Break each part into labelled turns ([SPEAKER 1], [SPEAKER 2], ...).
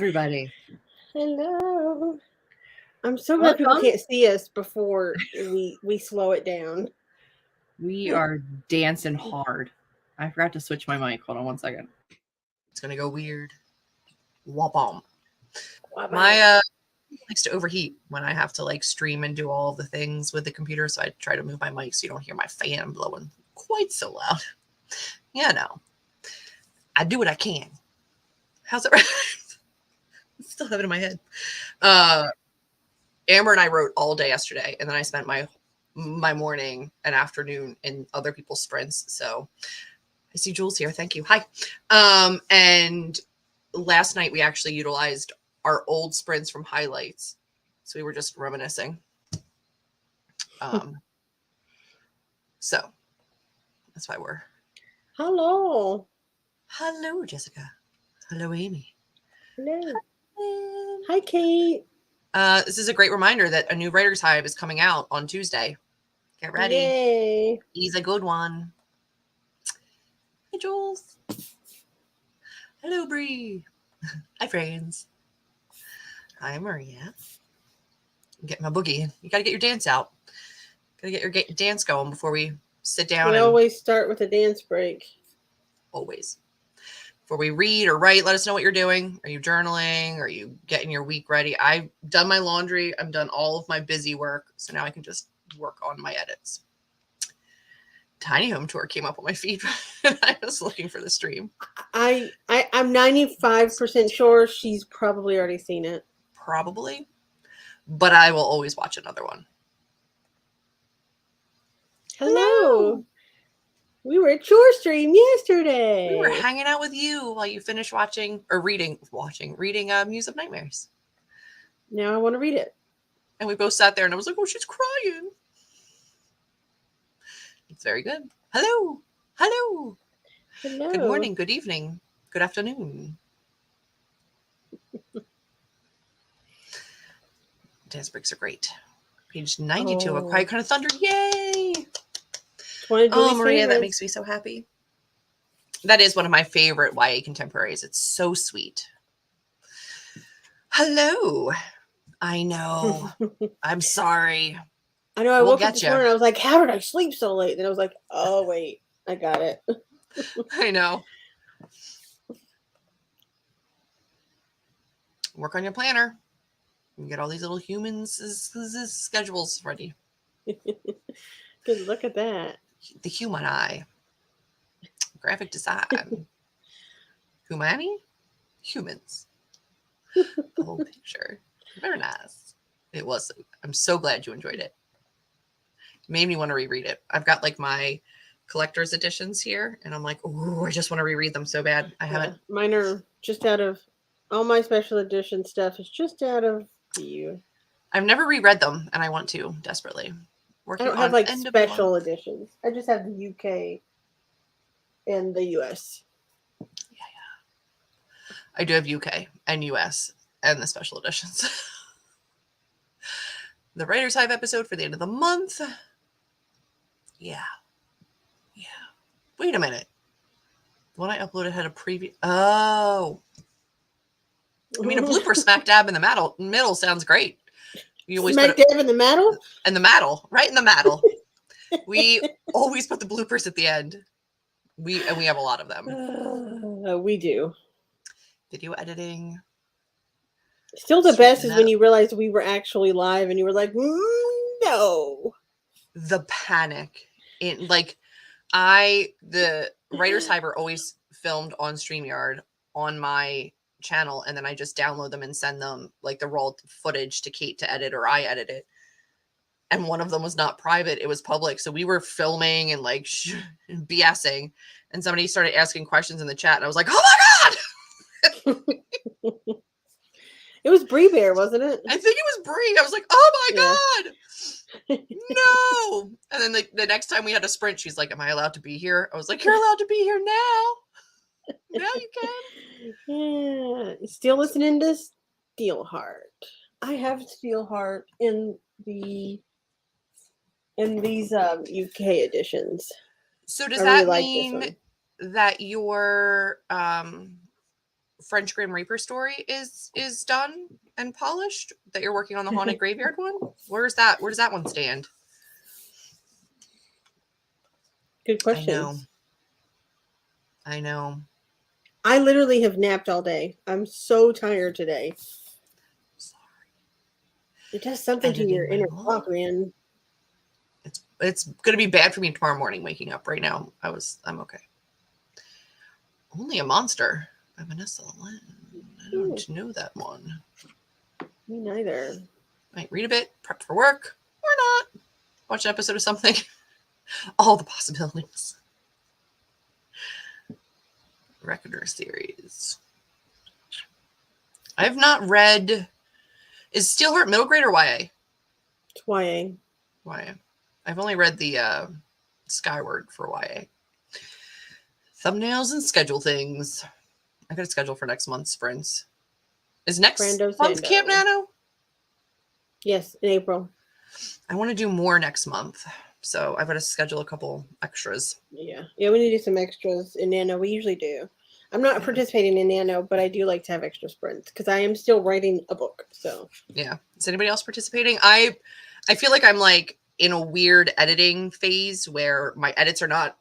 [SPEAKER 1] everybody.
[SPEAKER 2] Hello. I'm so glad people can't see us before we slow it down.
[SPEAKER 1] We are dancing hard. I forgot to switch my mic. Hold on 1 second. It's going to go weird. Wah-bomb. My likes to overheat when I have to like stream and do all of the things with the computer, so I try to move my mic so you don't hear my fan blowing quite so loud. Yeah, no. I do what I can. How's it? I still have it in my head. Amber and I wrote all day yesterday, and then I spent my morning and afternoon in other people's sprints. So I see Jules here. Thank you. Hi. And last night we actually utilized our old sprints from highlights. So we were just reminiscing. So that's why we're.
[SPEAKER 2] Hello.
[SPEAKER 1] Hello, Jessica. Hello, Amy.
[SPEAKER 2] Hello. Hi, Kate.
[SPEAKER 1] This is a great reminder that a new Writer's Hive is coming out on Tuesday. Get ready.
[SPEAKER 2] Yay.
[SPEAKER 1] He's a good one. Hey, Jules. Hello, Bree. Hi, friends. Hi, Maria. I'm getting my boogie in. You got to get your dance out. Got to get your dance going before we sit down.
[SPEAKER 2] We always start with a dance break.
[SPEAKER 1] Always. Before we read or write, let us know what you're doing. Are you journaling? Are you getting your week ready? I've done my laundry. I've done all of my busy work. So now I can just work on my edits. Tiny Home Tour came up on my feed and I was looking for the stream.
[SPEAKER 2] I'm 95% sure she's probably already seen it.
[SPEAKER 1] Probably. But I will always watch another one.
[SPEAKER 2] Hello. We were at your stream yesterday.
[SPEAKER 1] We were hanging out with you while you finished reading Muse of Nightmares.
[SPEAKER 2] Now I want to read it.
[SPEAKER 1] And we both sat there and I was like, oh, she's crying. It's very good. Hello. Hello.
[SPEAKER 2] Hello.
[SPEAKER 1] Good morning. Good evening. Good afternoon. Dance breaks are great. Page 92 of Quiet Kind of Thunder. Yay. Oh, Maria, favorites. That makes me so happy. That is one of my favorite YA contemporaries. It's so sweet. Hello. I know. I'm sorry.
[SPEAKER 2] I know. I woke up this morning and I was like, how did I sleep so late? Then I was like, oh, wait. I got it.
[SPEAKER 1] I know. Work on your planner. You get all these little humans' schedules ready.
[SPEAKER 2] Good look at that.
[SPEAKER 1] The human eye. Graphic design. Humani? Humans. The whole picture. Very nice. It was. I'm so glad you enjoyed it. It made me want to reread it. I've got like my collector's editions here, and I'm like, oh, I just want to reread them so bad. I haven't.
[SPEAKER 2] Mine are just out of all my special edition stuff is just out of you.
[SPEAKER 1] I've never reread them, and I want to desperately.
[SPEAKER 2] I don't have like special editions. I just have the UK and the US.
[SPEAKER 1] Yeah. I do have UK and US and the special editions. The Writer's Hive episode for the end of the month. Yeah. Wait a minute. The one I uploaded had a preview. Oh. I mean, a blooper smack dab in the middle sounds great.
[SPEAKER 2] You always smack dab in the middle?
[SPEAKER 1] In the middle. Right in the middle. We always put the bloopers at the end. We have a lot of them.
[SPEAKER 2] We do.
[SPEAKER 1] Video editing.
[SPEAKER 2] Still the best is when you realized we were actually live and you were like, no.
[SPEAKER 1] The panic. The Writer's Hive are always filmed on StreamYard on my channel, and then I just download them and send them like the raw footage to Kate to edit, or I edit it. And one of them was not private, it was public. So we were filming and like BSing, and somebody started asking questions in the chat, and I was like, oh my God.
[SPEAKER 2] It was Bree Bear, wasn't it?
[SPEAKER 1] I think it was Bree. I was like, oh my God. No. And then the next time we had a sprint, she's like, am I allowed to be here? I was like, you're allowed to be here now. Now you can.
[SPEAKER 2] Yeah. Still listening to Steelheart. I have Steelheart in these UK editions.
[SPEAKER 1] So does that mean that your French Grim Reaper story is done and polished, that you're working on the Haunted Graveyard one? Where does that one stand?
[SPEAKER 2] Good question.
[SPEAKER 1] I know.
[SPEAKER 2] I literally have napped all day. I'm so tired today.
[SPEAKER 1] Sorry.
[SPEAKER 2] It does something to your inner clock, man.
[SPEAKER 1] It's gonna be bad for me tomorrow morning waking up. Right now, I'm okay. Only a Monster by Vanessa Lynn. I don't know that one.
[SPEAKER 2] Me neither.
[SPEAKER 1] Might read a bit, prep for work, or not. Watch an episode of something. All the possibilities. Reckoner series. I have not read. Is Steelheart middle grade or YA?
[SPEAKER 2] It's YA.
[SPEAKER 1] YA. I've only read the Skyward for YA. Thumbnails and schedule things. I got a schedule for next month's sprints. Is next month Camp Nano?
[SPEAKER 2] Yes, in April.
[SPEAKER 1] I want to do more next month, so I've got to schedule a couple extras.
[SPEAKER 2] Yeah, we need to do some extras in Nano. We usually do. I'm not participating in Nano, but I do like to have extra sprints because I am still writing a book. So
[SPEAKER 1] yeah, is anybody else participating? I feel like I'm like in a weird editing phase where my edits are not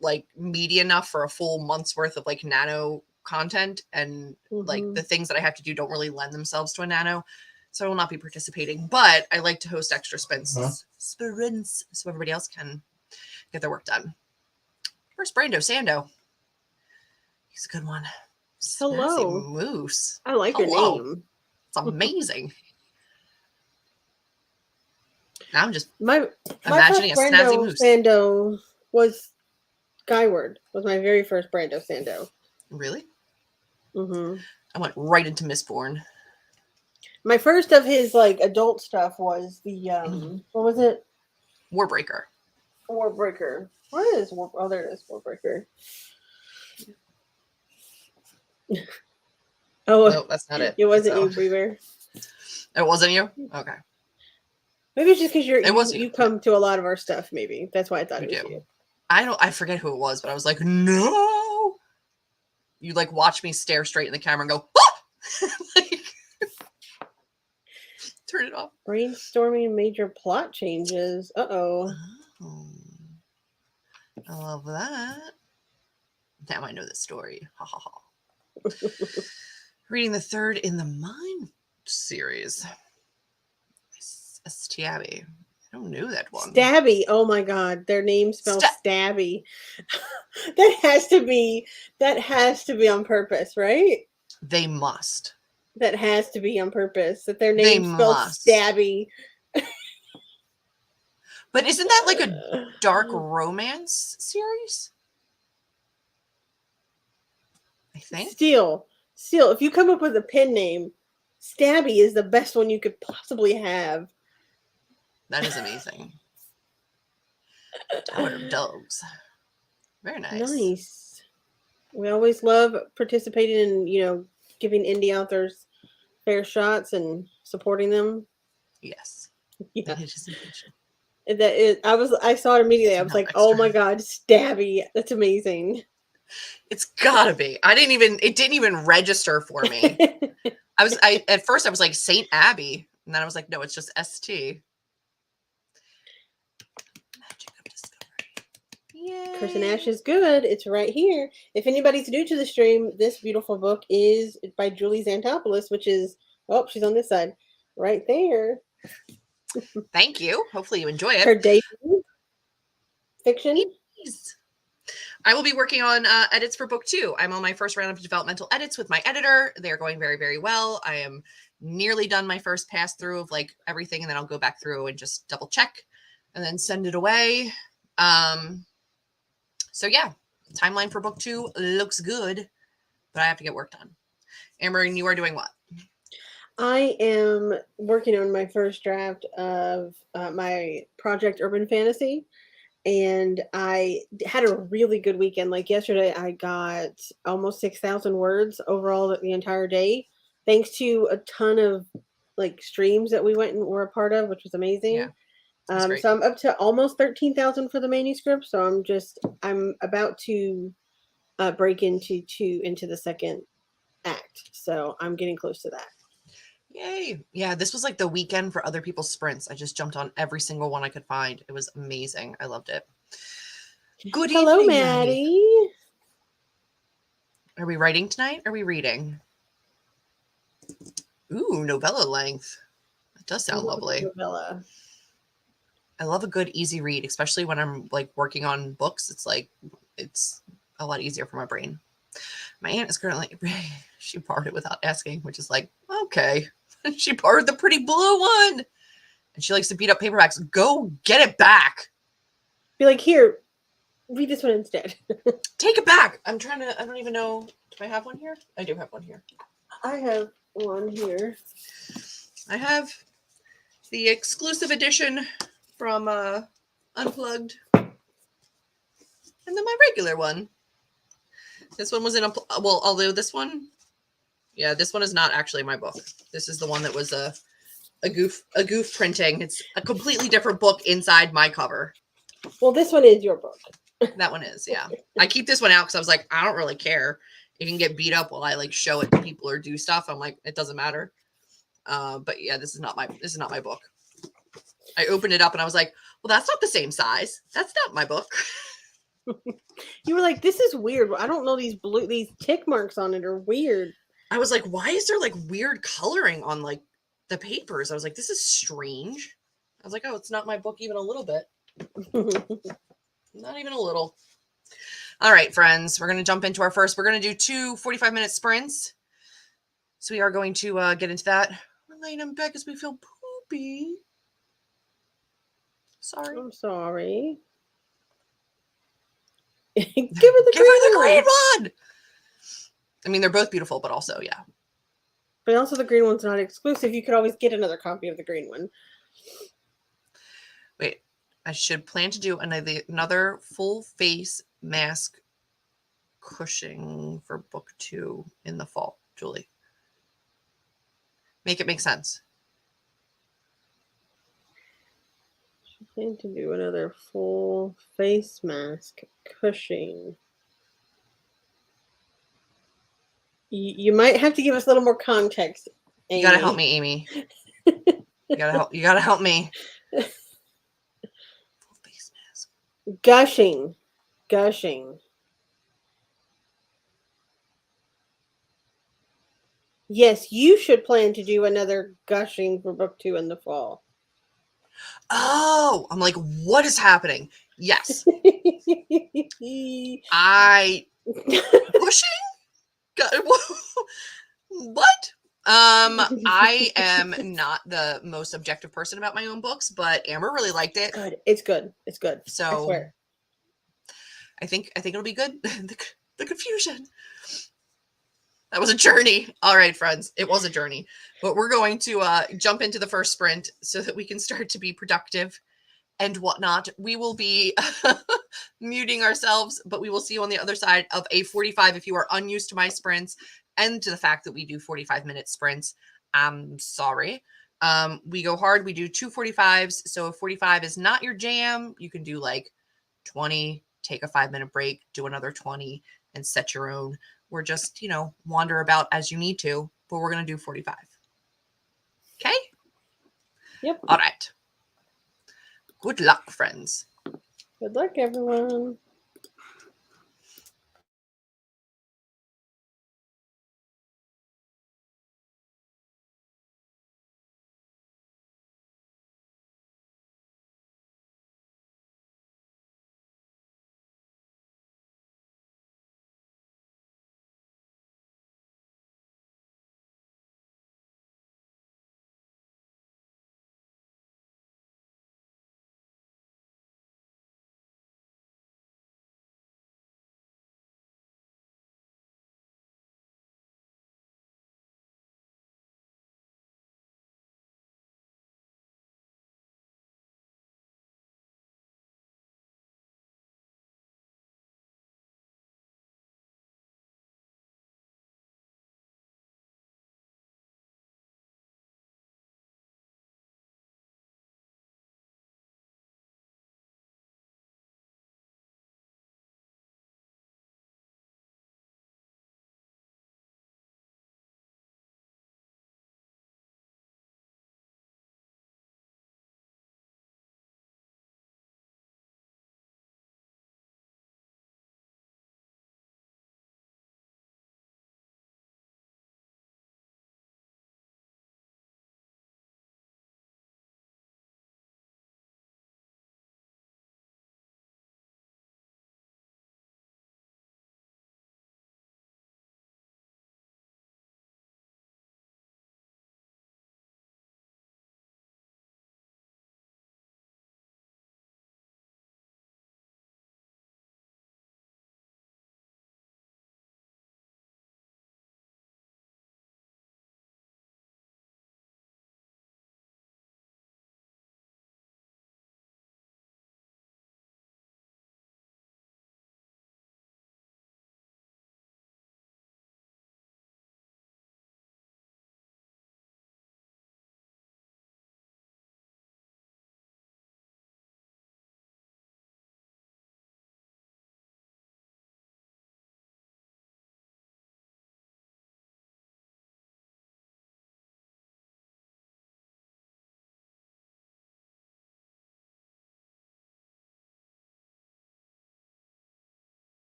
[SPEAKER 1] like meaty enough for a full month's worth of like Nano content, and like the things that I have to do don't really lend themselves to a Nano, so I will not be participating, but I like to host extra sprints so everybody else can get their work done. Where's Brando Sando? He's a good one.
[SPEAKER 2] Hello.
[SPEAKER 1] Snazzy Moose.
[SPEAKER 2] I like your name.
[SPEAKER 1] It's amazing. I'm just
[SPEAKER 2] my
[SPEAKER 1] imagining a Snazzy Moose.
[SPEAKER 2] Sando was Skyward. Was my very first Brando Sando.
[SPEAKER 1] Really?
[SPEAKER 2] Mm-hmm.
[SPEAKER 1] I went right into Mistborn.
[SPEAKER 2] My first of his like adult stuff was the what was it?
[SPEAKER 1] Warbreaker.
[SPEAKER 2] Warbreaker. Where is War? Oh, there it is. Warbreaker. Oh,
[SPEAKER 1] no, that's not it.
[SPEAKER 2] It wasn't you, Brever.
[SPEAKER 1] It wasn't you? Okay.
[SPEAKER 2] Maybe it's just because you come to a lot of our stuff. Maybe that's why I thought it was you.
[SPEAKER 1] I forget who it was, but I was like, no. You like watch me stare straight in the camera and go, ah! Like, turn it off.
[SPEAKER 2] Brainstorming major plot changes. Uh-oh.
[SPEAKER 1] Oh. I love that. Now I know the story. Ha ha ha. Reading the third in the Mind series. Stabby. I don't know that one.
[SPEAKER 2] Stabby. Oh my God. Their name spells Stabby. That has to be on purpose, right?
[SPEAKER 1] They must.
[SPEAKER 2] That has to be on purpose. That their name spells Stabby.
[SPEAKER 1] But isn't that like a dark romance series? I think.
[SPEAKER 2] Still, if you come up with a pen name, Stabby is the best one you could possibly have.
[SPEAKER 1] That is amazing. Tower of Doves. Very nice.
[SPEAKER 2] Nice. We always love participating in, giving indie authors fair shots and supporting them.
[SPEAKER 1] Yes.
[SPEAKER 2] Yeah.
[SPEAKER 1] That is intentional.
[SPEAKER 2] I saw it immediately. I was like, oh my God, Stabby. That's amazing.
[SPEAKER 1] It's gotta be. It didn't even register for me. At first I was like Saint Abbey, and then I was like, no, it's just ST. Magic of Discovery. Yay.
[SPEAKER 2] Curse and Ash is good. It's right here. If anybody's new to the stream, this beautiful book is by Juliezantopoulos, which is, she's on this side. Right there.
[SPEAKER 1] Thank you. Hopefully you enjoy it.
[SPEAKER 2] Her debut fiction.
[SPEAKER 1] Please. I will be working on edits for book 2. I'm on my first round of developmental edits with my editor. They're going very, very well. I am nearly done my first pass through of like everything, and then I'll go back through and just double check and then send it away. So yeah, timeline for book 2 looks good, but I have to get work done. Amber, and you are doing what?
[SPEAKER 2] I am working on my first draft of my project Urban Fantasy, and I had a really good weekend. Like yesterday, I got almost 6,000 words overall the entire day, thanks to a ton of like streams that we went and were a part of, which was amazing.
[SPEAKER 1] Yeah,
[SPEAKER 2] so I'm up to almost 13,000 for the manuscript. So I'm about to break into the second act. So I'm getting close to that.
[SPEAKER 1] Yay. Yeah, this was like the weekend for other people's sprints. I just jumped on every single one I could find. It was amazing. I loved it. Good
[SPEAKER 2] Hello,
[SPEAKER 1] evening,
[SPEAKER 2] Maddie.
[SPEAKER 1] Are we writing tonight? Or are we reading? Ooh, novella length. That does sound lovely.
[SPEAKER 2] Novella.
[SPEAKER 1] I love a good easy read, especially when I'm like working on books. It's a lot easier for my brain. My aunt is currently, she borrowed it without asking, which is like, okay. She borrowed the pretty blue one. And she likes to beat up paperbacks. Go get it back.
[SPEAKER 2] Be like, here, read this one instead.
[SPEAKER 1] Take it back. I don't even know. Do I have one here? I do have one here.
[SPEAKER 2] I have one here.
[SPEAKER 1] I have the exclusive edition from Unplugged. And then my regular one. This one was in although this one is not actually my book. This is the one that was a goof printing. It's a completely different book inside my cover.
[SPEAKER 2] Well, this one is your book.
[SPEAKER 1] That one is, yeah. I keep this one out because I was like, I don't really care. It can get beat up while I like show it to people or do stuff. I'm like, it doesn't matter. But yeah, this is not my book. I opened it up and I was like, well, that's not the same size. That's not my book.
[SPEAKER 2] You were like, this is weird. I don't know, these tick marks on it are weird.
[SPEAKER 1] I was like, why is there like weird coloring on like the papers? I was like, this is strange. I was like, oh, it's not my book even a little bit. Not even a little. All right, friends, we're going to jump into our first. We're going to do 2 45-minute sprints. So we are going to get into that. We're laying in bed because we feel poopy. Sorry.
[SPEAKER 2] I'm sorry. Give her the green
[SPEAKER 1] one. I mean, they're both beautiful, but also, yeah.
[SPEAKER 2] But also the green one's not exclusive. You could always get another copy of the green one.
[SPEAKER 1] Wait, I should plan to do another full face mask cushioning for book 2 in the fall, Julie. Make it make sense.
[SPEAKER 2] I plan to do another full face mask cushioning. You might have to give us a little more context, Amy.
[SPEAKER 1] You gotta help me, Amy. You gotta help me. Full face mask.
[SPEAKER 2] Gushing. Yes, you should plan to do another gushing for book 2 in the fall.
[SPEAKER 1] Oh, I'm like, what is happening? Yes. Gushing? What? I am not the most objective person about my own books, but Amber really liked it.
[SPEAKER 2] It's good.
[SPEAKER 1] So
[SPEAKER 2] I swear.
[SPEAKER 1] I think it'll be good. The confusion. That was a journey. All right, friends. It was a journey. But we're going to jump into the first sprint so that we can start to be productive and whatnot. We will be muting ourselves, but we will see you on the other side of a 45 if you are unused to my sprints and to the fact that we do 45-minute sprints. I'm sorry. We go hard. We do 2 45s. So if 45 is not your jam, you can do like 20, take a 5-minute break, do another 20, and set your own. We're just, wander about as you need to, but we're going to do 45. Okay?
[SPEAKER 2] Yep.
[SPEAKER 1] All right. Good luck, friends.
[SPEAKER 2] Good luck, everyone.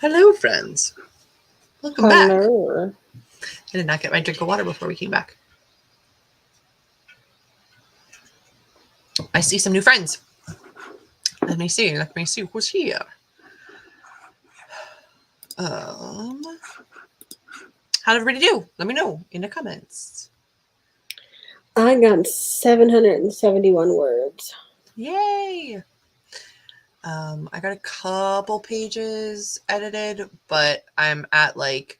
[SPEAKER 1] Hello, friends. Welcome back.
[SPEAKER 2] Hello.
[SPEAKER 1] I did not get my drink of water before we came back. I see some new friends. Let me see who's here. How did everybody do? Let me know in the comments.
[SPEAKER 2] I got 771 words.
[SPEAKER 1] Yay! I got a couple pages edited, but I'm at like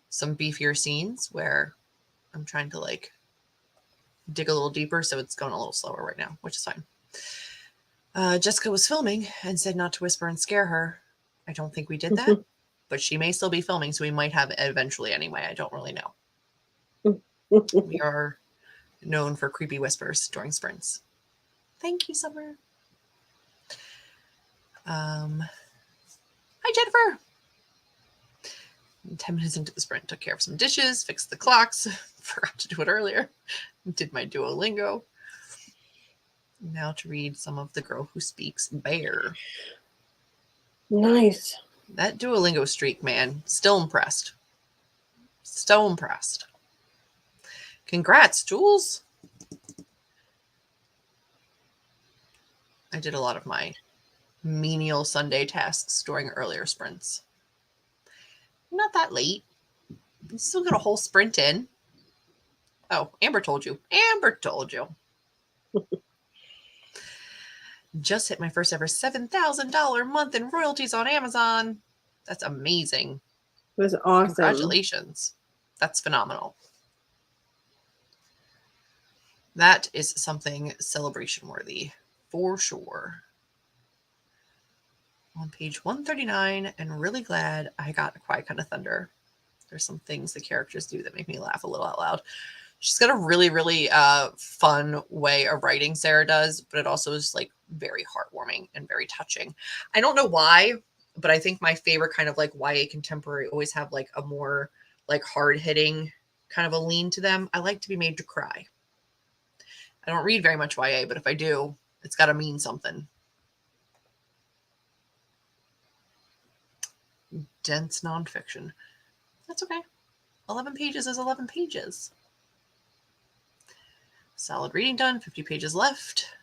[SPEAKER 1] some beefier scenes where I'm trying to like dig a little deeper, so it's going a little slower right now, which is fine. Jessica was filming and said not to whisper and scare her. I don't think we did that, but she may still be filming, so we might have it eventually anyway. I don't really know. We are known for creepy whispers during sprints. Thank you, Summer. Hi, Jennifer. 10 minutes into the sprint, took care of some dishes, fixed the clocks, forgot to do it earlier, did my Duolingo. Now to read some of The Girl Who Speaks Bear.
[SPEAKER 2] Nice.
[SPEAKER 1] That Duolingo streak, man. Still impressed. So impressed. Congrats, Jules. I did a lot of my menial Sunday tasks during earlier sprints. Not that late. You still got a whole sprint in. Oh, Amber told you. Amber told you. Just hit my first ever $7,000 month in royalties on Amazon. That's amazing.
[SPEAKER 2] That's awesome.
[SPEAKER 1] Congratulations. That's phenomenal. That is something celebration worthy for sure. On page 139, and really glad I got a Quiet Kind of Thunder. There's some things the characters do that make me laugh a little out loud. She's got a really, really fun way of writing, Sarah does, but it also is like very heartwarming and very touching. I don't know why, but I think my favorite kind of like YA contemporary always have like a more like hard-hitting kind of a lean to them. I like to be made to cry. I don't read very much YA, but if I do, it's got to mean something. Dense nonfiction. That's okay. 11 pages is 11 pages. Solid reading done. 50 pages left.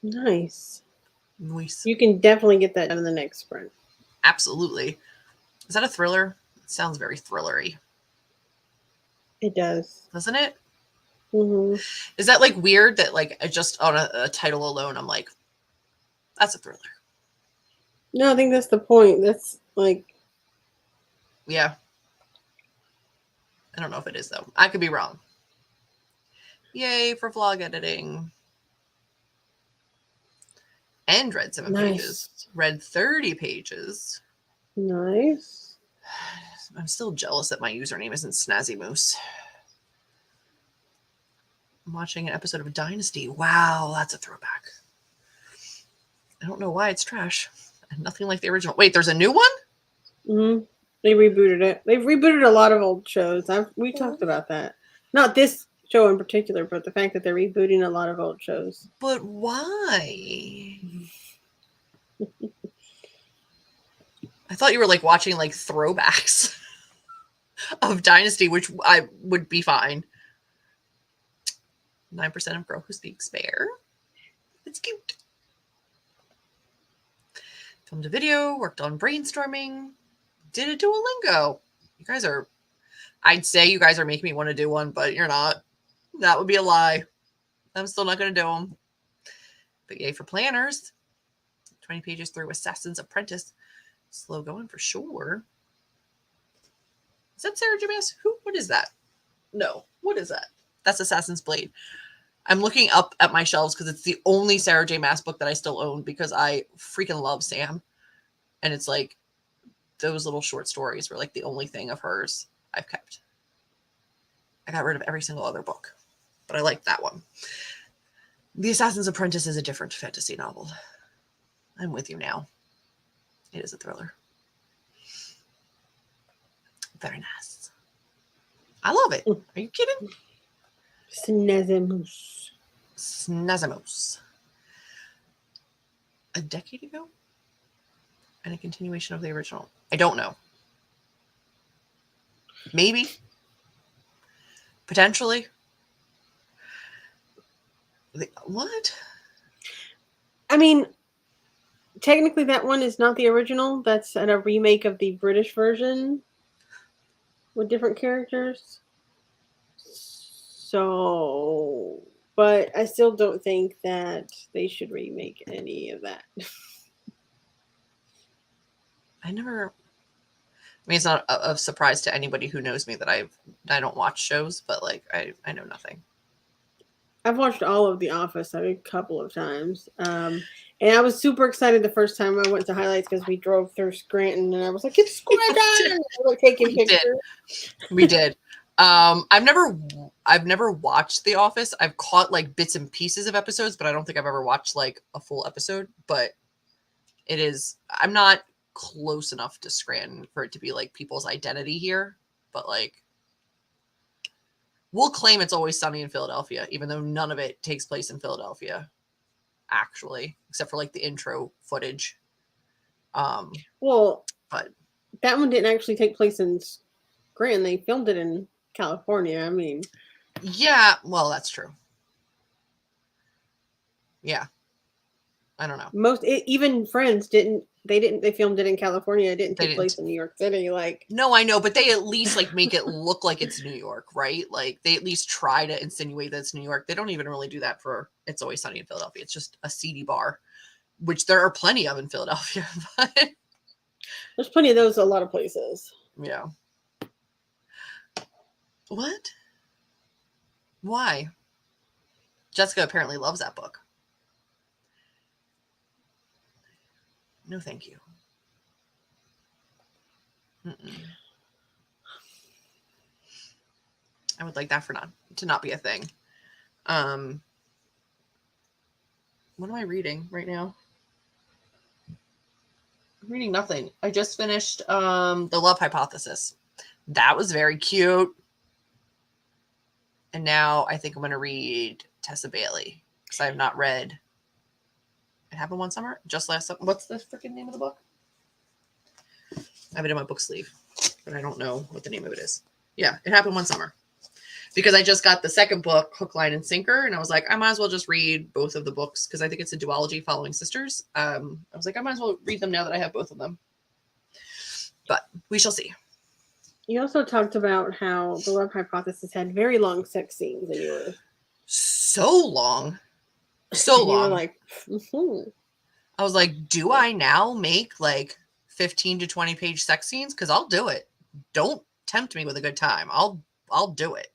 [SPEAKER 2] Nice.
[SPEAKER 1] Nice.
[SPEAKER 2] You can definitely get that done in the next sprint.
[SPEAKER 1] Absolutely. Is that a thriller? It sounds very thrillery.
[SPEAKER 2] It does.
[SPEAKER 1] Doesn't it?
[SPEAKER 2] Mm-hmm.
[SPEAKER 1] Is that like weird that like just on a title alone, I'm like, that's a thriller?
[SPEAKER 2] No, I think that's the point. That's like...
[SPEAKER 1] Yeah. I don't know if it is, though. I could be wrong. Yay for vlog editing. And read 7 pages. Read 30 pages.
[SPEAKER 2] Nice.
[SPEAKER 1] I'm still jealous that my username isn't Snazzy Moose. I'm watching an episode of Dynasty. Wow, that's a throwback. I don't know why it's trash. Nothing like the original. Wait, there's a new one?
[SPEAKER 2] Mm-hmm. They rebooted it. They've rebooted a lot of old shows. We talked about that. Not this show in particular, but the fact that they're rebooting a lot of old shows.
[SPEAKER 1] But why? I thought you were like watching like throwbacks of Dynasty, which I would be fine. 9% of Girl Who Speaks Bear. It's cute. Filmed a video, worked on brainstorming, did a Duolingo. You guys are, I'd say you guys are making me want to do one, but you're not. That would be a lie. I'm still not going to do them. But yay for planners. 20 pages through Assassin's Apprentice. Slow going for sure. Is that Sarah J. Maas? What is that? No. What is that? That's Assassin's Blade. I'm looking up at my shelves because it's the only Sarah J. Maas book that I still own because I freaking love Sam. And it's like those little short stories were like the only thing of hers I've kept. I got rid of every single other book, but I like that one. The Assassin's Apprentice is a different fantasy novel. I'm with you now. It is a thriller. Very nice. I love it. Are you kidding? Snezamos. A decade ago? And a continuation of the original. I don't know. Maybe. Potentially. What?
[SPEAKER 2] I mean, technically that one is not the original. That's a remake of the British version with different characters. So, but I still don't think that they should remake any of that.
[SPEAKER 1] I mean, it's not a surprise to anybody who knows me that I don't watch shows, but like I know nothing.
[SPEAKER 2] I've watched all of The Office a couple of times. And I was super excited the first time I went to highlights because we drove through Scranton and I was like, it's Scranton! We're taking pictures.
[SPEAKER 1] We did. I've never watched The Office. I've caught like bits and pieces of episodes, but I don't think I've ever watched like a full episode. But I'm not close enough to Scranton for it to be like people's identity here. But like, we'll claim it's Always Sunny in Philadelphia, even though none of it takes place in Philadelphia, actually, except for like the intro footage.
[SPEAKER 2] Well,
[SPEAKER 1] but
[SPEAKER 2] that one didn't actually take place in Scranton. They filmed it in California. I mean,
[SPEAKER 1] yeah, well, that's true. Yeah, I don't know.
[SPEAKER 2] Even Friends didn't. They filmed it in California. It didn't take place in New York City. Like,
[SPEAKER 1] no, I know, but they at least like make it look like it's New York, right? Like they at least try to insinuate that it's New York. They don't even really do that for It's Always Sunny in Philadelphia. It's just a seedy bar, which there are plenty of in Philadelphia. But
[SPEAKER 2] there's plenty of those a lot of places.
[SPEAKER 1] Yeah. What? Why? Jessica apparently loves that book. No, thank you. I would like that to not be a thing. What am I reading right now? I'm reading nothing. I just finished The Love Hypothesis. That was very cute. And now I think I'm going to read Tessa Bailey because I have not read It Happened One Summer. Just last summer. What's the freaking name of the book? I have it in my book sleeve, but I don't know what the name of it is. Yeah, It Happened One Summer. Because I just got the second book, Hook, Line, and Sinker, and I was like, I might as well just read both of the books because I think it's a duology following sisters. I was like, I might as well read them now that I have both of them. But we shall see.
[SPEAKER 2] You also talked about how The Love Hypothesis had very long sex scenes, and you were
[SPEAKER 1] so long. You were
[SPEAKER 2] like,
[SPEAKER 1] I was like, do I now make like 15 to 20 page sex scenes? Because I'll do it. Don't tempt me with a good time. I'll do it.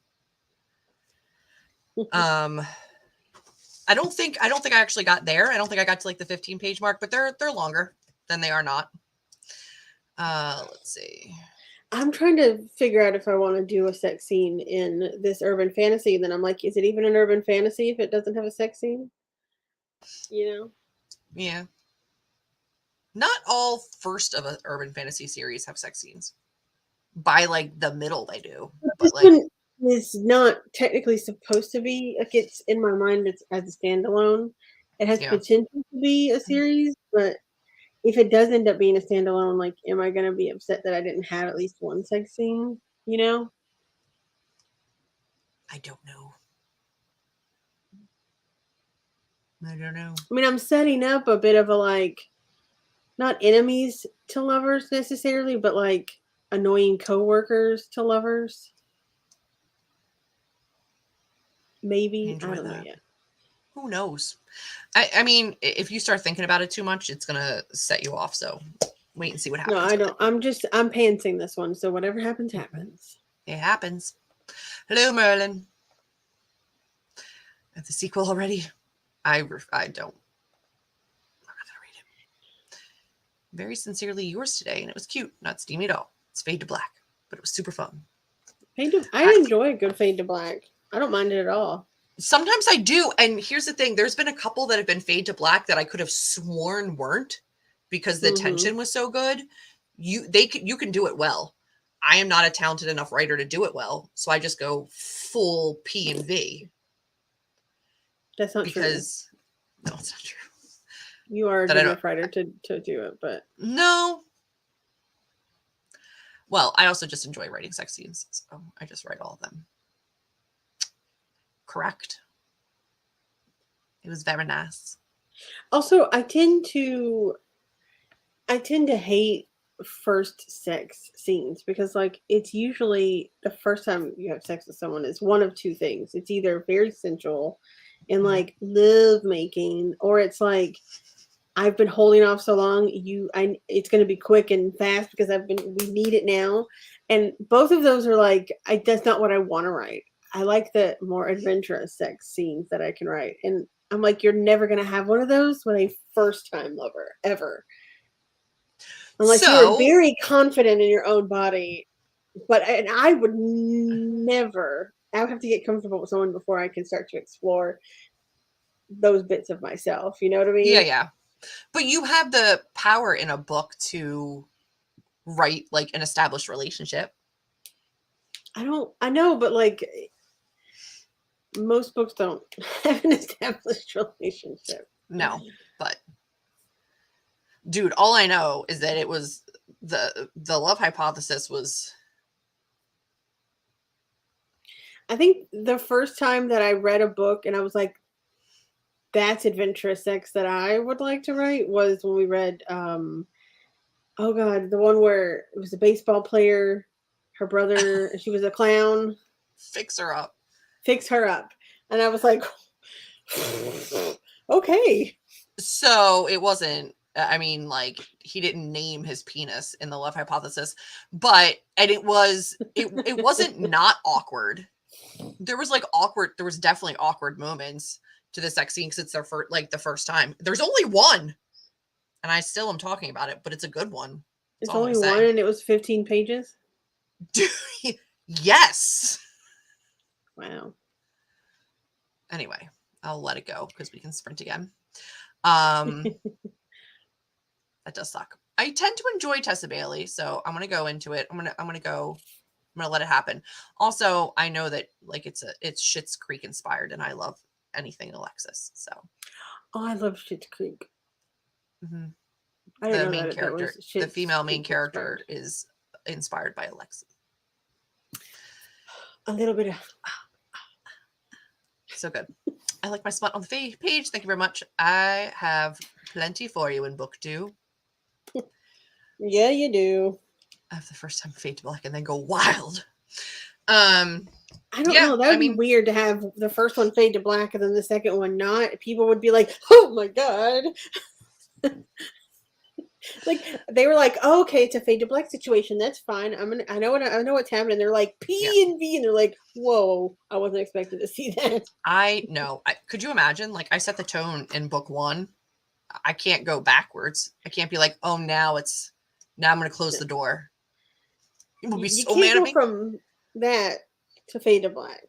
[SPEAKER 1] I don't think I actually got there. I don't think I got to like the 15 page mark, but they're longer than they are not. Let's see.
[SPEAKER 2] I'm trying to figure out if I want to do a sex scene in this urban fantasy. Then I'm like, is it even an urban fantasy if it doesn't have a sex scene? You know?
[SPEAKER 1] Yeah. Not all first of an urban fantasy series have sex scenes. By like the middle, they do.
[SPEAKER 2] But like, one is not technically supposed to be. Like, it's in my mind, it's as a standalone. It has potential to be a series, but if it does end up being a standalone, like, am I going to be upset that I didn't have at least one sex scene? You know?
[SPEAKER 1] I don't know. I don't know.
[SPEAKER 2] I mean, I'm setting up a bit of a, like, not enemies to lovers necessarily, but like annoying coworkers to lovers. Maybe. I don't know yet.
[SPEAKER 1] Who knows? I mean, if you start thinking about it too much, it's gonna set you off. So wait and see what happens.
[SPEAKER 2] No, I don't. I'm pantsing this one. So whatever happens, happens.
[SPEAKER 1] It happens. Hello, Merlin. Have the sequel already? I don't. I'm not gonna read it. Very sincerely yours today, and it was cute, not steamy at all. It's Fade to Black, but it was super fun.
[SPEAKER 2] I enjoy a good Fade to Black. I don't mind it at all.
[SPEAKER 1] Sometimes I do, and here's the thing: there's been a couple that have been Fade to Black that I could have sworn weren't because the tension was so good. You can do it well. I am not a talented enough writer to do it well. So I just go full P and V.
[SPEAKER 2] That's not true.
[SPEAKER 1] No, it's not true.
[SPEAKER 2] You are a good enough writer to do it, but
[SPEAKER 1] no. Well, I also just enjoy writing sex scenes, so I just write all of them. Correct. It was very nice.
[SPEAKER 2] Also, I tend to hate first sex scenes because, like, it's usually the first time you have sex with someone is one of two things. It's either very sensual and like love making, or it's like, I've been holding off so long, it's going to be quick and fast because we need it now. And both of those are like, that's not what I want to write. I like the more adventurous sex scenes that I can write. And I'm like, you're never going to have one of those with a first time lover ever. Unless you're very confident in your own body. And I would never, I would have to get comfortable with someone before I can start to explore those bits of myself. You know what I mean?
[SPEAKER 1] Yeah, yeah. But you have the power in a book to write like an established relationship.
[SPEAKER 2] I know, but like most books don't have an established relationship.
[SPEAKER 1] No, but dude, all I know is that it was the love hypothesis was.
[SPEAKER 2] I think the first time that I read a book and I was like, that's adventurous sex that I would like to write was when we read, oh God, the one where it was a baseball player, her brother, and she was a clown.
[SPEAKER 1] Fix Her Up.
[SPEAKER 2] Fix Her Up. And I was like, okay.
[SPEAKER 1] So it wasn't, I mean, like, he didn't name his penis in the love hypothesis, but, and it wasn't not awkward. There was definitely awkward moments to the sex scene because it's the first time. There's only one, and I still am talking about it, but it's a good one.
[SPEAKER 2] It's only one, and it was 15 pages?
[SPEAKER 1] Dude, yes.
[SPEAKER 2] Wow.
[SPEAKER 1] Anyway, I'll let it go because we can sprint again. That does suck. I tend to enjoy Tessa Bailey, so I'm gonna go into it. I'm gonna let it happen. Also, I know that like it's Schitt's Creek inspired, and I love anything Alexis. So,
[SPEAKER 2] I love Schitt's Creek.
[SPEAKER 1] Mm-hmm.
[SPEAKER 2] The main
[SPEAKER 1] character, the female main character, is inspired by Alexis.
[SPEAKER 2] A little bit of.
[SPEAKER 1] So good. I like my spot on the page. Thank you very much. I have plenty for you in book 2.
[SPEAKER 2] Yeah, you do.
[SPEAKER 1] I have the first time fade to black and then go wild.
[SPEAKER 2] I don't know. That would be weird to have the first one fade to black and then the second one not. People would be like, "Oh my god!" Like they were like, "Oh, okay, it's a fade to black situation. That's fine. I know what's happening." They're like P and V, and they're like, "Whoa, I wasn't expecting to see that."
[SPEAKER 1] I know. Could you imagine? Like I set the tone in book 1. I can't go backwards. I can't be like, "Oh, now I'm going to close the door." It would be so mad at me.
[SPEAKER 2] From that to fade to black.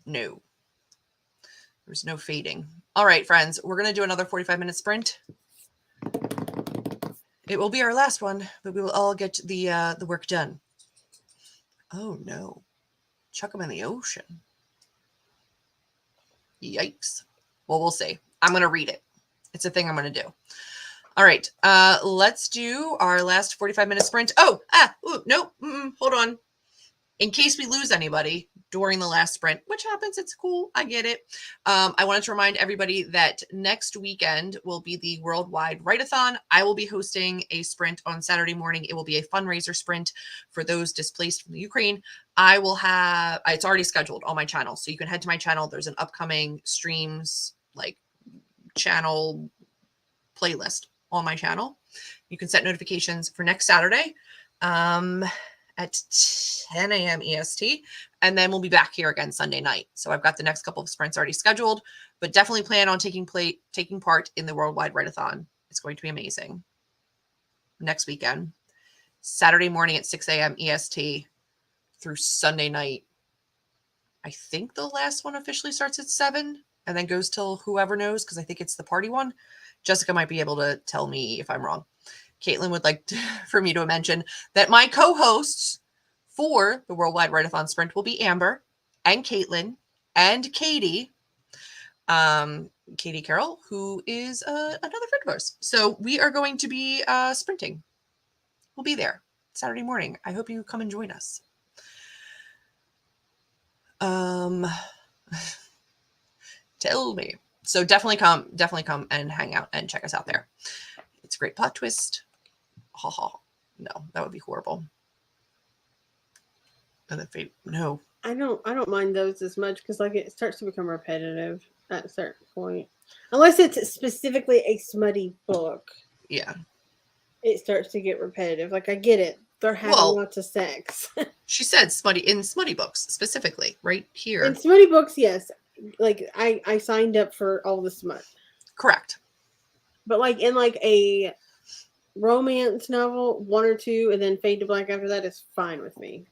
[SPEAKER 1] No. There's no fading. All right, friends, we're going to do another 45-minute sprint. It will be our last one, but we will all get the work done. Oh, no. Chuck them in the ocean. Yikes. Well, we'll see. I'm going to read it. It's a thing I'm going to do. All right. Let's do our last 45-minute sprint. No. Hold on. In case we lose anybody during the last sprint, which happens, it's cool. I get it. I wanted to remind everybody that next weekend will be the Worldwide Write-a-thon. I will be hosting a sprint on Saturday morning. It will be a fundraiser sprint for those displaced from the Ukraine. I will have, it's already scheduled on my channel. So you can head to my channel. There's an upcoming streams, like channel playlist on my channel. You can set notifications for next Saturday. At 10 a.m. EST, and then we'll be back here again Sunday night. So I've got the next couple of sprints already scheduled, but definitely plan on taking part in the Worldwide Write-a-thon. It's going to be amazing. Next weekend, Saturday morning at 6 a.m. EST through Sunday night. I think the last one officially starts at 7 and then goes till whoever knows, because I think it's the party one. Jessica might be able to tell me if I'm wrong. Caitlin would like for me to mention that my co-hosts for the Worldwide Write-a-thon Sprint will be Amber and Caitlin and Katie. Katie Carroll, who is another friend of ours. So we are going to be sprinting. We'll be there Saturday morning. I hope you come and join us. Tell me. So definitely come and hang out and check us out there. It's a great plot twist. Ha ha. No, that would be horrible. And the no.
[SPEAKER 2] I don't mind those as much because like it starts to become repetitive at a certain point. Unless it's specifically a smutty book.
[SPEAKER 1] Yeah.
[SPEAKER 2] It starts to get repetitive. Like I get it. They're having lots of sex.
[SPEAKER 1] She said smutty books specifically, right here.
[SPEAKER 2] In smutty books, yes. Like I signed up for all the smut.
[SPEAKER 1] Correct.
[SPEAKER 2] But like in like a romance novel, 1 or 2, and then fade to black after that is fine with me.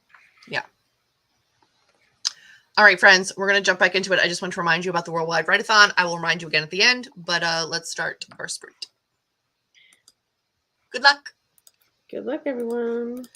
[SPEAKER 1] Yeah. All right, friends, we're going to jump back into it. I just want to remind you about the Worldwide Write-a-thon. I will remind you again at the end, but let's start our sprint. Good luck.
[SPEAKER 2] Good luck, everyone.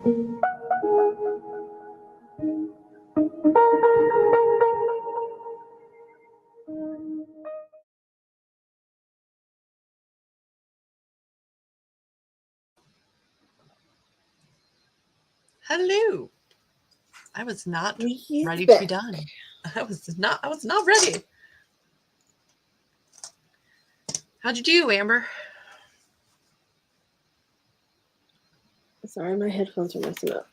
[SPEAKER 1] Hello. I was not
[SPEAKER 2] He's
[SPEAKER 1] ready
[SPEAKER 2] back.
[SPEAKER 1] to be done. I was not ready. How'd you do, Amber?
[SPEAKER 2] Sorry, my headphones are messing up.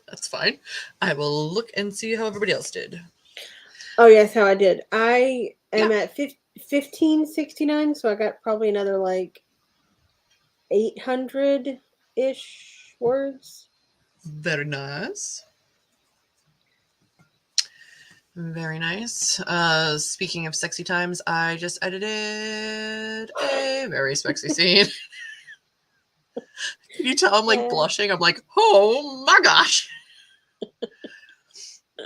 [SPEAKER 1] That's fine. I will look and see how everybody else did.
[SPEAKER 2] Oh, yes, how I did. I am at 1569, so I got probably another like 800-ish words.
[SPEAKER 1] Very nice. Very nice. Speaking of sexy times, I just edited a very sexy scene. Can you tell I'm like blushing? I'm like, oh my gosh.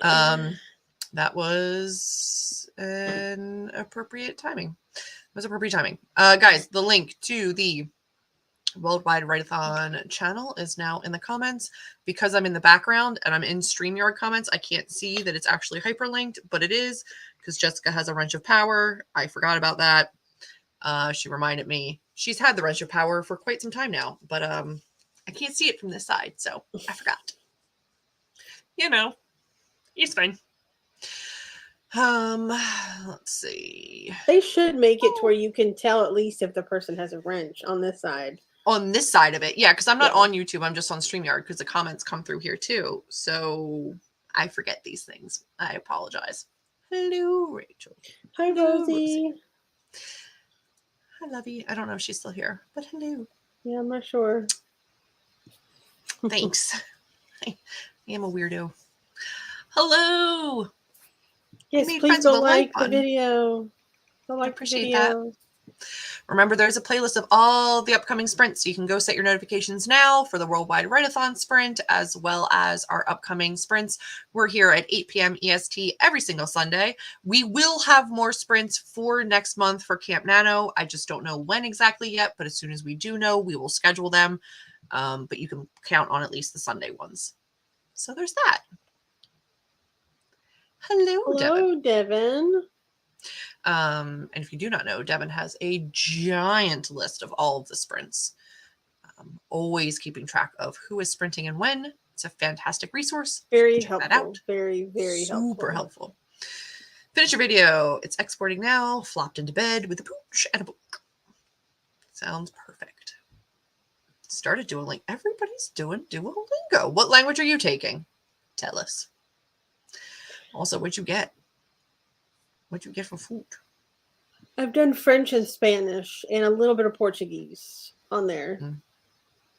[SPEAKER 1] That was an appropriate timing. It was appropriate timing. Guys, the link to the Worldwide Write-a-thon channel is now in the comments. Because I'm in the background and I'm in StreamYard comments, I can't see that it's actually hyperlinked, but it is because Jessica has a wrench of power. I forgot about that. She reminded me. She's had the wrench of power for quite some time now, but I can't see it from this side, so I forgot. You know, it's fine. Let's see.
[SPEAKER 2] They should make it to where you can tell at least if the person has a wrench on this side.
[SPEAKER 1] On this side of it, yeah, because I'm not on YouTube. I'm just on StreamYard because the comments come through here too. So I forget these things. I apologize. Hello, Rachel.
[SPEAKER 2] Hi, Rosie.
[SPEAKER 1] Hi, Lovey. I don't know if she's still here, but hello.
[SPEAKER 2] Yeah, I'm not sure.
[SPEAKER 1] Thanks. I am a weirdo. Hello.
[SPEAKER 2] Yes, please go like the video. Go like
[SPEAKER 1] I appreciate that. Remember, there's a playlist of all the upcoming sprints, so you can go set your notifications now for the Worldwide Write-a-thon sprint, as well as our upcoming sprints. We're here at 8 p.m. EST every single Sunday. We will have more sprints for next month for Camp Nano. I just don't know when exactly yet, but as soon as we do know, we will schedule them. But you can count on at least the Sunday ones. So there's that. Hello,
[SPEAKER 2] Devin.
[SPEAKER 1] And if you do not know, Devin has a giant list of all of the sprints. Always keeping track of who is sprinting and when. It's a fantastic resource.
[SPEAKER 2] Very helpful. That out. Very, very
[SPEAKER 1] super helpful. Finish your video. It's exporting now. Flopped into bed with a pooch and a book. Sounds perfect. Started Duolingo. Everybody's doing Duolingo. What language are you taking? Tell us. Also, what'd you get? What'd you get for food?
[SPEAKER 2] I've done French and Spanish and a little bit of Portuguese on there,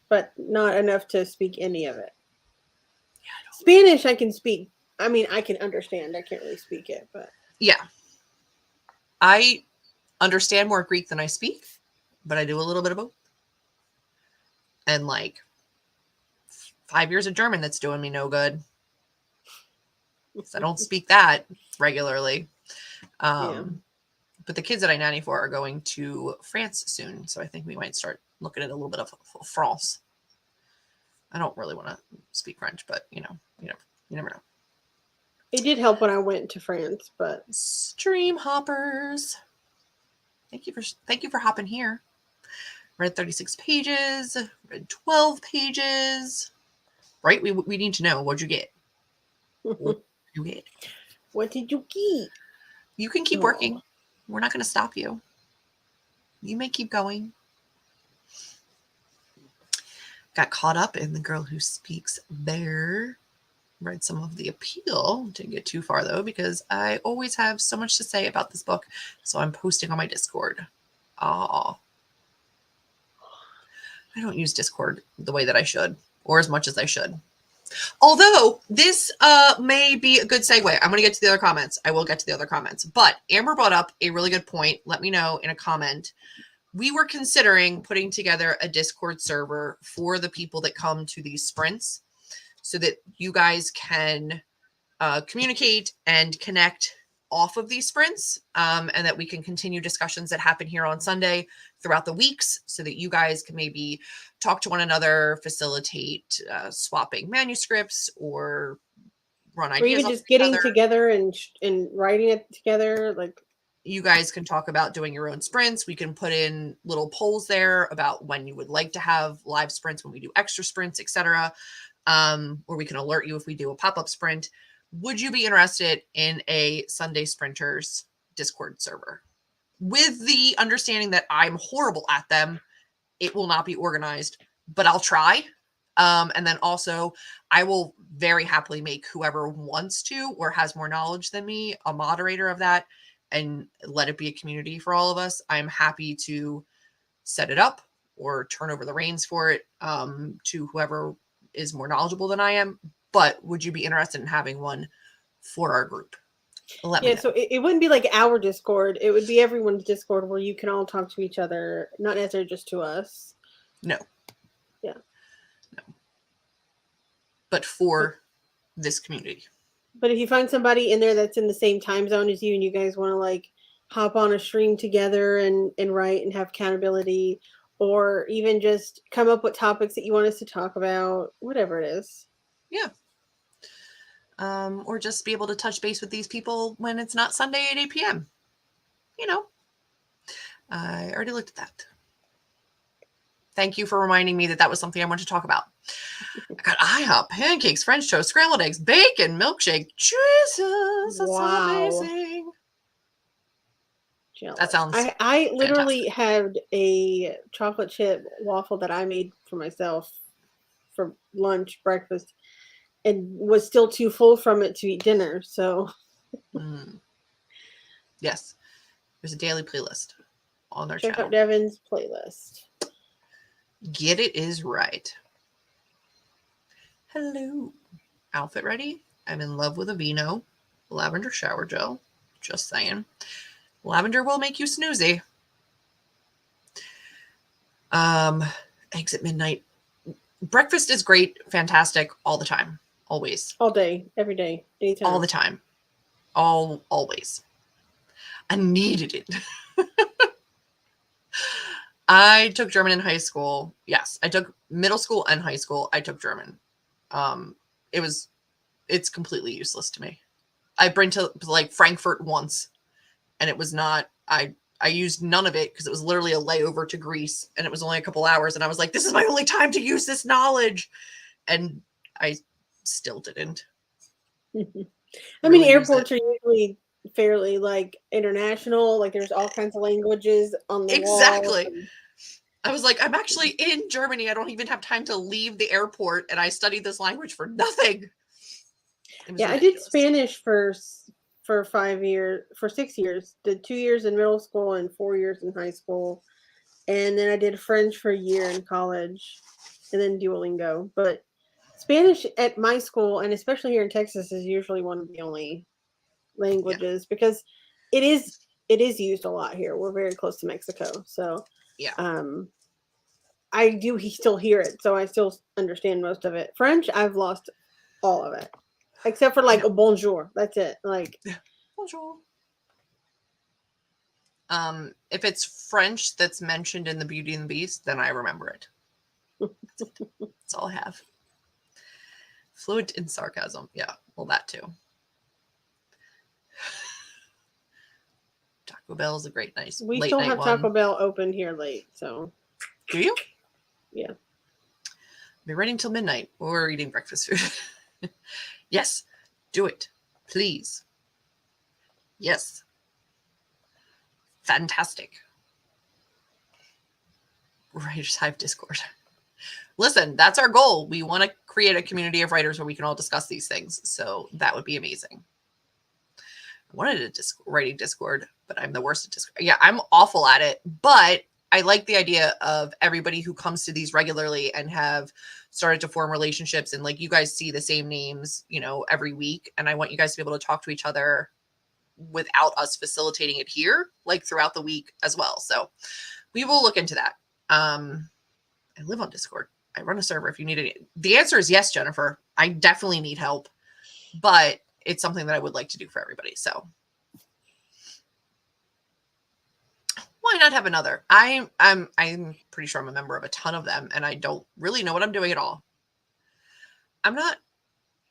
[SPEAKER 2] but not enough to speak any of it. Yeah, Spanish I can speak. I mean, I can understand. I can't really speak it, but
[SPEAKER 1] yeah. I understand more Greek than I speak, but I do a little bit of both. And like 5 years of German, that's doing me no good. I don't speak that regularly. But the kids that I nanny for are going to France soon, so I think we might start looking at a little bit of France. I don't really want to speak French, but you never know.
[SPEAKER 2] It did help when I went to France, but
[SPEAKER 1] stream hoppers. Thank you for hopping here. Read 36 pages, read 12 pages. Right? We need to know, what'd you get? What did you get?
[SPEAKER 2] What did you get?
[SPEAKER 1] You can keep working. We're not going to stop you. You may keep going. Got caught up in The Girl Who Speaks There. Read some of the appeal. Didn't get too far, though, because I always have so much to say about this book. So I'm posting on my Discord. I don't use Discord the way that I should, or as much as I should. Although this may be a good segue. I'm going to get to the other comments. I will get to the other comments. But Amber brought up a really good point. Let me know in a comment. We were considering putting together a Discord server for the people that come to these sprints so that you guys can communicate and connect off of these sprints, and that we can continue discussions that happen here on Sunday throughout the weeks so that you guys can maybe talk to one another, facilitate swapping manuscripts, or run ideas.
[SPEAKER 2] Or even just getting together and writing it together. Like,
[SPEAKER 1] you guys can talk about doing your own sprints. We can put in little polls there about when you would like to have live sprints, when we do extra sprints, etc. Or we can alert you if we do a pop-up sprint. Would you be interested in a Sunday Sprinters Discord server? With the understanding that I'm horrible at them, it will not be organized, but I'll try. And then also, I will very happily make whoever wants to or has more knowledge than me a moderator of that, and let it be a community for all of us. I'm happy to set it up or turn over the reins for it to whoever is more knowledgeable than I am. But would you be interested in having one for our group? Let me know.
[SPEAKER 2] So it wouldn't be like our Discord. It would be everyone's Discord where you can all talk to each other, not necessarily just to us.
[SPEAKER 1] No.
[SPEAKER 2] Yeah.
[SPEAKER 1] No. But for this community.
[SPEAKER 2] But if you find somebody in there that's in the same time zone as you and you guys want to like hop on a stream together and write and have accountability, or even just come up with topics that you want us to talk about, whatever it is.
[SPEAKER 1] Yeah. Or just be able to touch base with these people when it's not Sunday at 8 p.m. You know, I already looked at that. Thank you for reminding me that that was something I wanted to talk about. I got IHOP, pancakes, French toast, scrambled eggs, bacon, milkshake. Jesus, that's so amazing.
[SPEAKER 2] Jealous.
[SPEAKER 1] That sounds
[SPEAKER 2] I literally had a chocolate chip waffle that I made for myself for lunch, breakfast, and was still too full from it to eat dinner. So,
[SPEAKER 1] yes, there's a daily playlist on our
[SPEAKER 2] channel. Check out Devin's playlist.
[SPEAKER 1] Get it is right. Hello. Outfit ready? I'm in love with a vino. Lavender shower gel. Just saying. Lavender will make you snoozy. Eggs at midnight. Breakfast is great, fantastic, all the time. Always.
[SPEAKER 2] All day, every day, anytime.
[SPEAKER 1] All the time. Always. I needed it. I took German in high school. Yes, I took middle school and high school. I took German. It's completely useless to me. I've been to like Frankfurt once, and it was not, I used none of it because it was literally a layover to Greece, and it was only a couple hours, and I was like, this is my only time to use this knowledge. And I still didn't.
[SPEAKER 2] I mean, airports are usually fairly like international, like there's all kinds of languages on the
[SPEAKER 1] exactly
[SPEAKER 2] wall.
[SPEAKER 1] I was like, I'm actually in Germany. I don't even have time to leave the airport, and I studied this language for nothing.
[SPEAKER 2] Yeah, ridiculous. I did Spanish for 5 years, for 6 years. Did 2 years in middle school and 4 years in high school, and then I did French for a year in college, and then Duolingo. But Spanish at my school, and especially here in Texas, is usually one of the only languages because it is used a lot here. We're very close to Mexico, so I do still hear it, so I still understand most of it. French, I've lost all of it, except for like bonjour. That's it. Like
[SPEAKER 1] bonjour. If it's French that's mentioned in the Beauty and the Beast, then I remember it. That's all I have. Fluent in sarcasm. Yeah, well, that too. Taco Bell is a great, nice
[SPEAKER 2] we
[SPEAKER 1] late
[SPEAKER 2] still
[SPEAKER 1] night
[SPEAKER 2] have
[SPEAKER 1] one.
[SPEAKER 2] Taco Bell open here late, so.
[SPEAKER 1] Do you?
[SPEAKER 2] Yeah.
[SPEAKER 1] Be ready until midnight. Or eating breakfast food. Yes, do it, please. Yes. Fantastic. Writers Hive Discord. Listen, that's our goal. We want to create a community of writers where we can all discuss these things. So that would be amazing. I wanted a writing Discord, but I'm the worst at Discord. Yeah, I'm awful at it, but I like the idea of everybody who comes to these regularly and have started to form relationships, and like you guys see the same names, you know, every week. And I want you guys to be able to talk to each other without us facilitating it here, like throughout the week as well. So we will look into that. I live on Discord. I run a server if you need it. The answer is yes, Jennifer. I definitely need help, but it's something that I would like to do for everybody. So why not have another? I'm pretty sure I'm a member of a ton of them, and I don't really know what I'm doing at all. I'm not.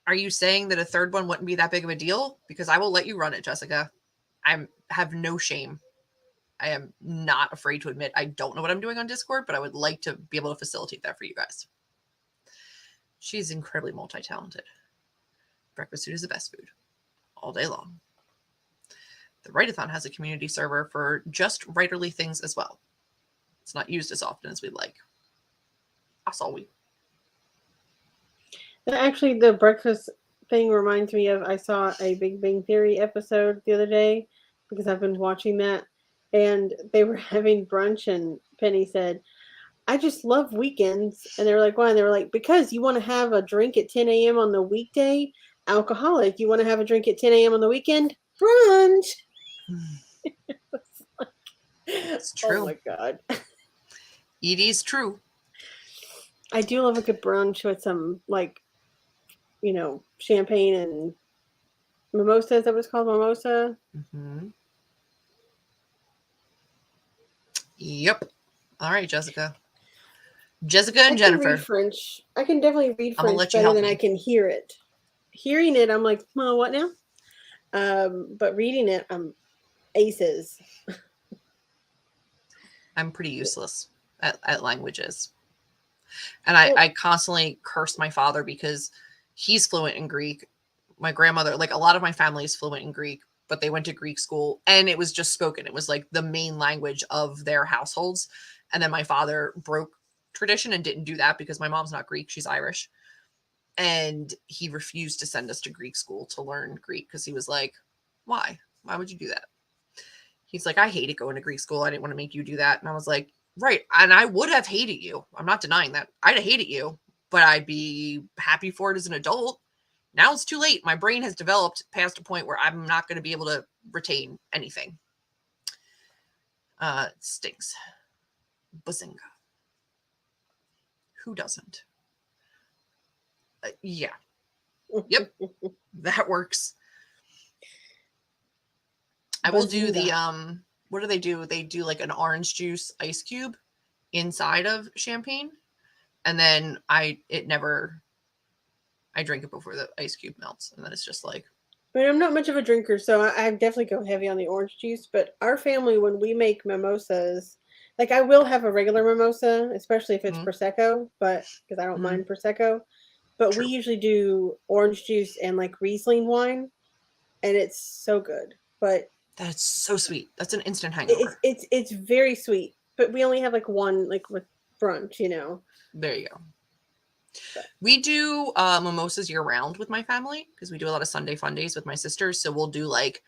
[SPEAKER 1] Are you saying that a third one wouldn't be that big of a deal? Because I will let you run it, Jessica. I have no shame. I am not afraid to admit I don't know what I'm doing on Discord, but I would like to be able to facilitate that for you guys. She's incredibly multi-talented. Breakfast food is the best food all day long. The Write-a-thon has a community server for just writerly things as well. It's not used as often as we'd like. That's all we.
[SPEAKER 2] Actually, the breakfast thing reminds me of, I saw a Big Bang Theory episode the other day because I've been watching that, and they were having brunch, and Penny said, I just love weekends. And they were like, why? And they were like, because you want to have a drink at 10 a.m. on the weekday, alcoholic. You want to have a drink at 10 a.m. on the weekend, brunch.
[SPEAKER 1] It's true.
[SPEAKER 2] Oh my God.
[SPEAKER 1] It is true.
[SPEAKER 2] I do love a good brunch with some, like, you know, champagne and mimosa. Is that what it's called? Mimosa?
[SPEAKER 1] Mm-hmm. Yep. All right, Jessica. Jessica and Jennifer.
[SPEAKER 2] Read French. I can definitely read
[SPEAKER 1] I'm gonna
[SPEAKER 2] French
[SPEAKER 1] let you
[SPEAKER 2] better
[SPEAKER 1] help
[SPEAKER 2] than
[SPEAKER 1] me.
[SPEAKER 2] I can hear it. Hearing it, I'm like, well, what now? But reading it, I'm aces.
[SPEAKER 1] I'm pretty useless at languages. And I constantly curse my father because he's fluent in Greek. My grandmother, like a lot of my family is fluent in Greek, but they went to Greek school and it was just spoken. It was like the main language of their households. And then my father broke tradition and didn't do that because my mom's not Greek. She's Irish. And he refused to send us to Greek school to learn Greek because he was like, why? Why would you do that? He's like, I hated going to Greek school. I didn't want to make you do that. And I was like, right. And I would have hated you. I'm not denying that. I'd have hated you, but I'd be happy for it as an adult. Now it's too late. My brain has developed past a point where I'm not going to be able to retain anything. Stinks. Bazinga. Who doesn't? Yeah. Yep. That works. I will do the, what do? They do like an orange juice ice cube inside of champagne. And then I drink it before the ice cube melts. And then it's just like.
[SPEAKER 2] I mean, I'm not much of a drinker, so I definitely go heavy on the orange juice. But our family, when we make mimosas, like I will have a regular mimosa, especially if it's Prosecco, but because I don't mind Prosecco. But we usually do orange juice and like Riesling wine, and it's so good. But
[SPEAKER 1] that's so sweet. That's an instant hangover.
[SPEAKER 2] It's very sweet. But we only have like one, like with brunch, you know.
[SPEAKER 1] There you go. We do mimosas year round with my family because we do a lot of Sunday fun days with my sisters. So we'll do like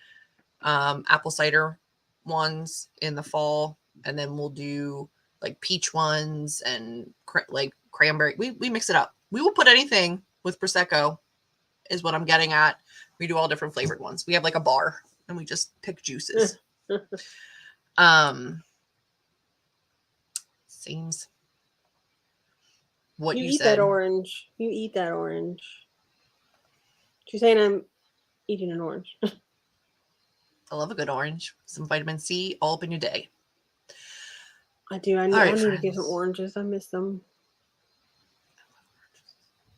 [SPEAKER 1] apple cider ones in the fall, and then we'll do like peach ones and like cranberry. We mix it up. We will put anything with Prosecco is what I'm getting at. We do all different flavored ones. We have like a bar and we just pick juices. Seems. What you
[SPEAKER 2] eat
[SPEAKER 1] said.
[SPEAKER 2] that orange. You eat that orange. She's saying I'm eating an orange.
[SPEAKER 1] I love a good orange. Some vitamin C all up in your day.
[SPEAKER 2] I do. I need to get some oranges. I miss them.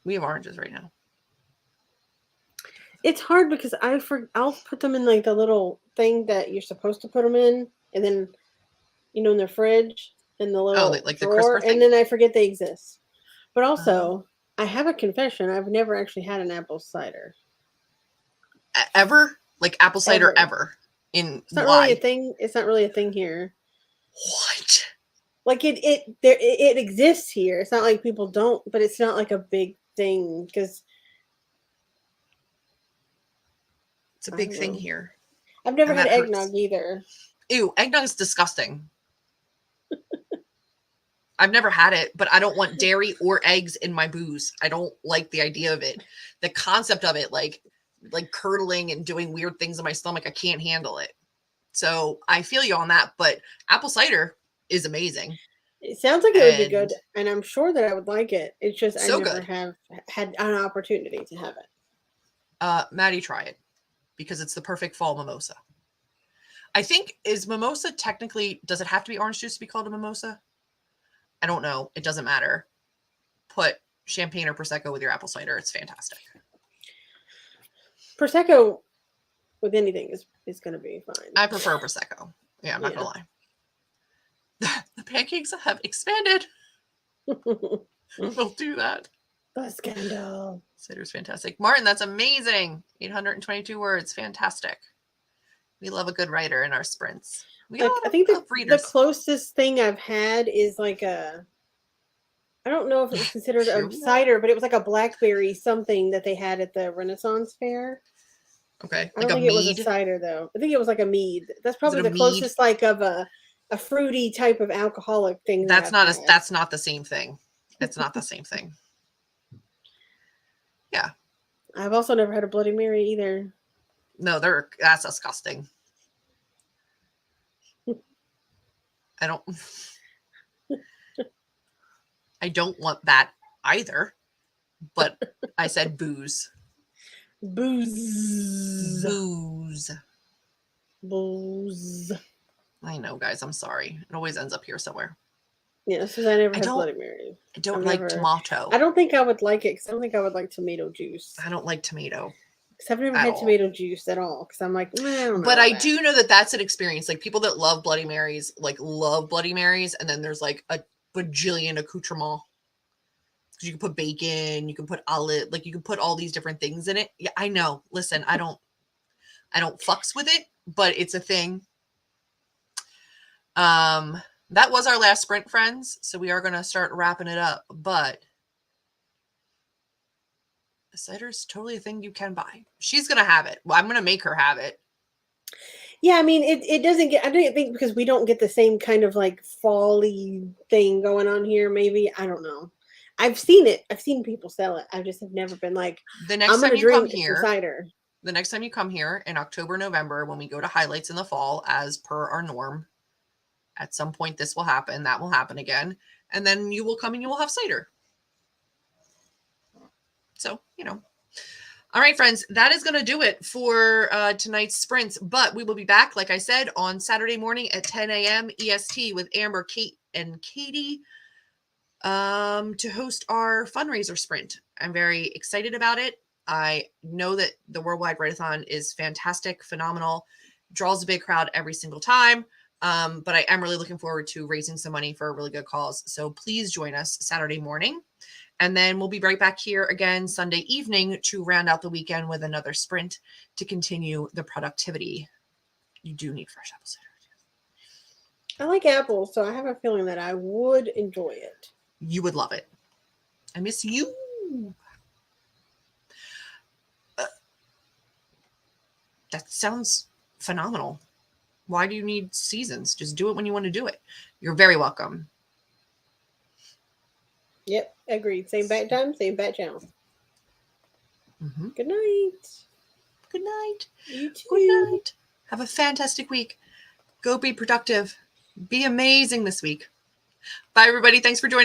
[SPEAKER 1] We have oranges right now.
[SPEAKER 2] It's hard because I'll put them in like the little thing that you're supposed to put them in, and then in their fridge in the little
[SPEAKER 1] like
[SPEAKER 2] drawer,
[SPEAKER 1] the
[SPEAKER 2] and then I forget they exist. But also, I have a confession. I've never actually had an apple cider.
[SPEAKER 1] Ever? Like apple cider ever?
[SPEAKER 2] It's not really a thing. It's not really a thing here.
[SPEAKER 1] What?
[SPEAKER 2] Like it exists here. It's not like people don't, but it's not like a big thing because
[SPEAKER 1] it's a big thing here.
[SPEAKER 2] I've never had eggnog either.
[SPEAKER 1] Ew, eggnog is disgusting. I've never had it, but I don't want dairy or eggs in my booze. I don't like the idea of it. The concept of it, like curdling and doing weird things in my stomach, I can't handle it. So I feel you on that, but apple cider is amazing.
[SPEAKER 2] It sounds like it would be good, and I'm sure that I would like it. It's just I never have had an opportunity to have it.
[SPEAKER 1] Maddie, try it because it's the perfect fall mimosa. I think, is mimosa technically, does it have to be orange juice to be called a mimosa? I don't know. It doesn't matter. Put champagne or Prosecco with your apple cider. It's fantastic.
[SPEAKER 2] Prosecco with anything is going to be fine.
[SPEAKER 1] I prefer Prosecco. Yeah, I'm not going to lie. The pancakes have expanded. We'll do that.
[SPEAKER 2] The scandal.
[SPEAKER 1] Cider's fantastic. Martin, that's amazing. 822 words. Fantastic. We love a good writer in our sprints.
[SPEAKER 2] I think the closest thing I've had is like I don't know if it was considered a cider, but it was like a blackberry something that they had at the Renaissance Fair.
[SPEAKER 1] Okay.
[SPEAKER 2] I don't think it was a cider though. I think it was like a mead. That's probably the closest like of a fruity type of alcoholic thing.
[SPEAKER 1] That's not the same thing. It's not the same thing. Yeah.
[SPEAKER 2] I've also never had a Bloody Mary either.
[SPEAKER 1] No, that's disgusting. I don't want that either. But I said booze.
[SPEAKER 2] Booze. I
[SPEAKER 1] know, guys. I'm sorry. It always ends up here somewhere.
[SPEAKER 2] Yeah, since I never had Bloody Mary.
[SPEAKER 1] I don't like tomato.
[SPEAKER 2] I don't think I would like it because I don't think I would like tomato juice.
[SPEAKER 1] I don't like tomato.
[SPEAKER 2] Because I've never had tomato juice at all. Because I'm like, I don't know.
[SPEAKER 1] But I do know that that's an experience. Like people that love Bloody Marys, love Bloody Marys. And then there's like a bajillion accoutrements. Because you can put bacon, you can put olive, you can put all these different things in it. Yeah, I know. Listen, I don't fucks with it, but it's a thing. That was our last sprint, friends. So we are going to start wrapping it up. But the cider's totally a thing you can buy. She's going to have it. Well, I'm going to make her have it.
[SPEAKER 2] Yeah, I mean, it doesn't get, I don't think because we don't get the same kind of fall-y thing going on here, maybe. I don't know. I've seen it. I've seen people sell it. I just have never been like,
[SPEAKER 1] the next time you come here,
[SPEAKER 2] cider.
[SPEAKER 1] The next time you come here in October, November, when we go to highlights in the fall, as per our norm, at some point this will happen. That will happen again. And then you will come and you will have cider. So, All right, friends, that is going to do it for tonight's sprints. But we will be back, like I said, on Saturday morning at 10 a.m. EST with Amber, Kate, and Katie to host our fundraiser sprint. I'm very excited about it. I know that the Worldwide Write-a-thon is fantastic, phenomenal, draws a big crowd every single time. But I am really looking forward to raising some money for a really good cause. So please join us Saturday morning. And then we'll be right back here again Sunday evening to round out the weekend with another sprint to continue the productivity. You do need fresh apple cider.
[SPEAKER 2] I like apples, so I have a feeling that I would enjoy it.
[SPEAKER 1] You would love it. I miss you. That sounds phenomenal. Why do you need seasons? Just do it when you want to do it. You're very welcome.
[SPEAKER 2] Yep, agreed. Same bat time, same bat channel.
[SPEAKER 1] Mm-hmm.
[SPEAKER 2] Good night.
[SPEAKER 1] Good night.
[SPEAKER 2] You too.
[SPEAKER 1] Good night. Have a fantastic week. Go be productive. Be amazing this week. Bye, everybody. Thanks for joining.